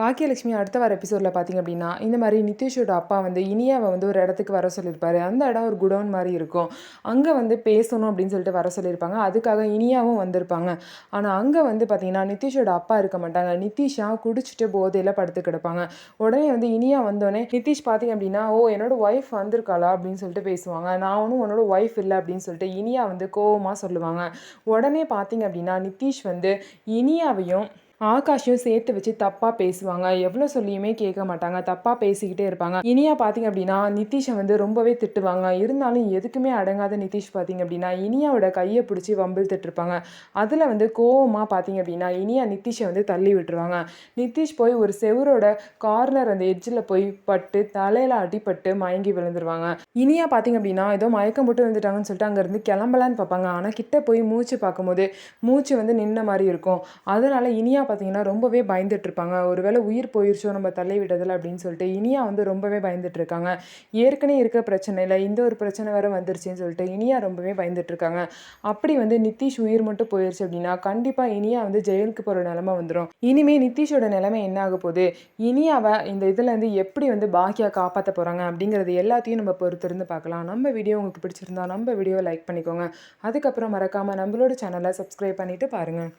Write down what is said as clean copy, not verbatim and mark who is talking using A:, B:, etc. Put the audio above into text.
A: பாக்கியலட்சுமி அடுத்த வர எபிசோடில் பார்த்தீங்க அப்படின்னா, இந்த மாதிரி நிதிஷோட அப்பா வந்து இனியாவை வந்து ஒரு இடத்துக்கு வர சொல்லியிருப்பாரு. அந்த இடம் ஒரு குடோன் மாதிரி இருக்கும். அங்கே வந்து பேசணும் அப்படின்னு சொல்லிட்டு வர சொல்லியிருப்பாங்க. அதுக்காக இனியாவும் வந்திருப்பாங்க. ஆனால் அங்கே வந்து பார்த்தீங்கன்னா, நிதிஷோட அப்பா இருக்க மாட்டாங்க. நிதிஷா குடிச்சிட்டு போதையில் படுத்து கிடப்பாங்க. உடனே வந்து இனியா வந்தோடனே நிதிஷ் பார்த்தீங்க அப்படின்னா, ஓ என்னோட ஒய்ஃப் வந்திருக்காளா அப்படின்னு சொல்லிட்டு பேசுவாங்க. நான் ஒன்றும் உன்னோட ஒய்ஃப் இல்லை அப்படின்னு சொல்லிட்டு இனியா வந்து கோவமாக சொல்லுவாங்க. உடனே பார்த்தீங்க அப்படின்னா, நிதிஷ் வந்து இனியாவையும் ஆகாஷையும் சேர்த்து வச்சு தப்பா பேசுவாங்க. எவ்வளோ சொல்லியுமே கேட்க மாட்டாங்க. தப்பா பேசிக்கிட்டே இருப்பாங்க. இனியா பார்த்தீங்க அப்படின்னா, நிதிஷை வந்து ரொம்பவே திட்டுவாங்க. இருந்தாலும் எதுக்குமே அடங்காத நிதிஷ் பார்த்தீங்க அப்படின்னா, இனியாவோட கையை பிடிச்சி வம்பிழுத்துட்டு இருப்பாங்க. அதில் வந்து கோவமா பார்த்தீங்க அப்படின்னா, இனியா நிதிஷை வந்து தள்ளி விட்டுருவாங்க. நிதிஷ் போய் ஒரு செவுரோட கார்னர் அந்த எட்ஜில் போய் பட்டு தலையில அடிபட்டு மயங்கி விழுந்துருவாங்க. இனியா பார்த்தீங்க அப்படின்னா, ஏதோ மயக்கம் போட்டு விழுந்துட்டாங்கன்னு சொல்லிட்டு அங்கேருந்து கிளம்பலான்னு பார்ப்பாங்க. ஆனால் கிட்ட போய் மூச்சு பார்க்கும்போது மூச்சு வந்து நின்ன மாதிரி இருக்கும். அதனால இனியா பார்த்தீங்கன்னா ரொம்பவே பயந்துட்டு இருப்பாங்க. ஒருவேளை உயிர் போயிருச்சோ நம்ம தள்ளி விட்டதில்ல அப்படின்னு சொல்லிட்டு இனியா வந்து ரொம்பவே பயந்துட்டு இருக்காங்க. ஏற்கனவே இருக்க பிரச்சனையில் இந்த ஒரு பிரச்சனை வேற வந்துருச்சுன்னு சொல்லிட்டு இனியா ரொம்பவே பயந்துட்டு இருக்காங்க. அப்படி வந்து நிதிஷ் உயிர் மட்டும் போயிருச்சு அப்படின்னா கண்டிப்பாக இனியா வந்து ஜெயிலுக்கு போகிற நிலைமை வந்துடும். இனிமே நிதிஷோட நிலைமை என்ன ஆக போகுது, இனியாவை இந்த இதில் வந்து எப்படி வந்து பாக்கியா காப்பாற்ற போகிறாங்க அப்படிங்கிறது எல்லாத்தையும் நம்ம பொறுத்திருந்து பார்க்கலாம். நம்ம வீடியோ உங்களுக்கு பிடிச்சிருந்தா நம்ம வீடியோவை லைக் பண்ணிக்கோங்க. அதுக்கப்புறம் மறக்காமல் நம்மளோட சேனலை சப்ஸ்கிரைப் பண்ணிட்டு பாருங்கள்.